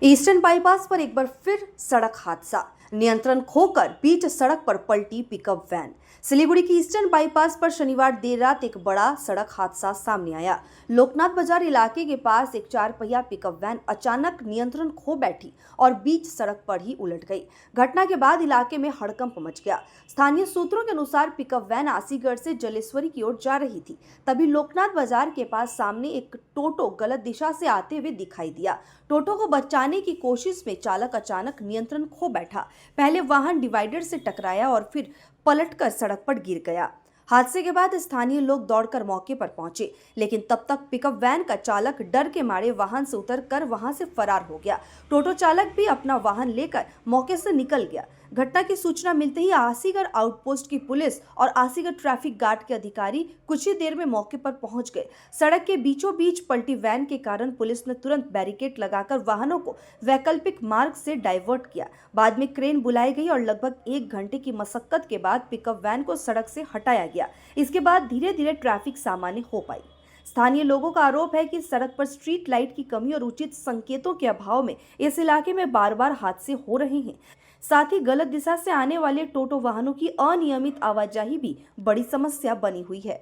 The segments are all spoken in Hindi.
ईस्टर्न बाईपास पर एक बार फिर सड़क हादसा। नियंत्रण खोकर बीच सड़क पर पलटी पिकअप वैन। सिलीगुड़ी की ईस्टर्न बाईपास पर शनिवार देर रात एक बड़ा सड़क हादसा सामने आया। लोकनाथ बाजार इलाके के पास एक 4 पहिया पिकअप वैन अचानक नियंत्रण खो बैठी और बीच सड़क पर ही उलट गई। घटना के बाद इलाके में हड़कंप मच गया। स्थानीय सूत्रों के अनुसार पिकअप वैन आसीगढ़ से जलेश्वरी की ओर जा रही थी। तभी लोकनाथ बाजार के पास सामने एक टोटो गलत दिशा से आते हुए दिखाई दिया। टोटो को बचाने की कोशिश में चालक अचानक नियंत्रण खो बैठा। पहले वाहन डिवाइडर से टकराया और फिर पलटकर सड़क पर गिर गया। हादसे के बाद स्थानीय लोग दौड़कर मौके पर पहुंचे, लेकिन तब तक पिकअप वैन का चालक डर के मारे वाहन से उतरकर वहां से फरार हो गया। टोटो चालक भी अपना वाहन लेकर मौके से निकल गया। घटना की सूचना मिलते ही आसीगढ़ आउटपोस्ट की पुलिस और आसीगढ़ ट्रैफिक गार्ड के अधिकारी कुछ ही देर में मौके पर पहुंच गए। सड़क के बीचों बीच पलटी वैन के कारण पुलिस ने तुरंत बैरिकेड लगाकर वाहनों को वैकल्पिक मार्ग से डाइवर्ट किया। बाद में क्रेन बुलाई गई और लगभग 1 घंटे की मशक्कत के बाद पिकअप वैन को सड़क से हटाया गया। इसके बाद धीरे धीरे ट्रैफिक सामान्य हो पाई। स्थानीय लोगों का आरोप है कि सड़क पर स्ट्रीट लाइट की कमी और उचित संकेतों के अभाव में इस इलाके में बार बार हादसे हो रहे हैं। साथ ही गलत दिशा से आने वाले टोटो वाहनों की अनियमित आवाजाही भी बड़ी समस्या बनी हुई है।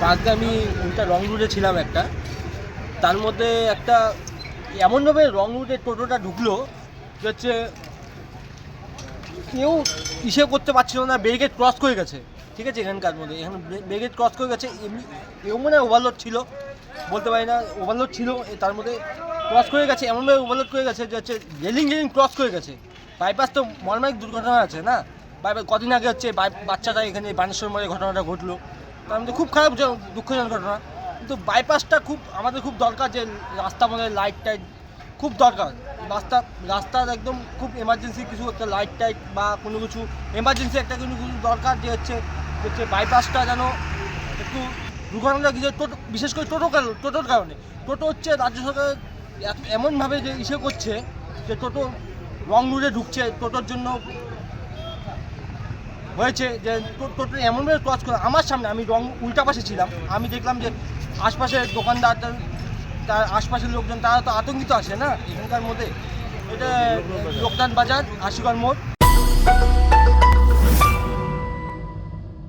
আজকে আমি ওইটা রং রুটে ছিলাম একটা, তার মধ্যে একটা এমনভাবে রং রুটে টোটোটা ঢুকলো যে হচ্ছে কেউ ইসে করতে পারছিল না, ব্যারিকেড ক্রস করে গেছে। ঠিক আছে, এখানকার মধ্যে এখানে ব্যারিকেড ক্রস করে গেছে। এমনি এও মনে হয় ওভারলোড ছিল, বলতে পারি না, ওভারলোড ছিল। তার মধ্যে ক্রস করে গেছে, এমনভাবে ওভারলোড করে গেছে যে হচ্ছে রেলিং ক্রস করে গেছে। বাইপাস তো মর্মান্তিক দুর্ঘটনা আছে না, বাইপাস কদিন আগে হচ্ছে বাচ্চাটা এখানে বানেশ্বর মোড়ে ঘটনাটা ঘটলো, তার মধ্যে খুব খারাপ দুঃখজনক ঘটনা। কিন্তু বাইপাসটা আমাদের খুব দরকার, যে রাস্তা মধ্যে লাইট টাইট খুব দরকার। রাস্তার একদম খুব এমার্জেন্সি কিছু একটা লাইট টাইট বা কোনো কিছু এমার্জেন্সি একটা কিছু দরকার, যে হচ্ছে বাইপাসটা যেন একটু দুর্ঘটনাটা কিছু বিশেষ করে টোটোর কারণে। টোটো হচ্ছে রাজ্য সরকার এমনভাবে যে ইসে করছে যে টোটো রং রুটে ঢুকছে, টোটোর জন্য হয়েছে যে টোটো এমনভাবে ক্রস করে আমার সামনে। আমি রং উল্টা পাশে ছিলাম, আমি দেখলাম যে আশপাশের দোকানদার, তার আশপাশের লোকজন তারা তো আতঙ্কিত আছে না এখানকার মধ্যে। এটা লোকনাথ বাজার আশিগড় মোড়।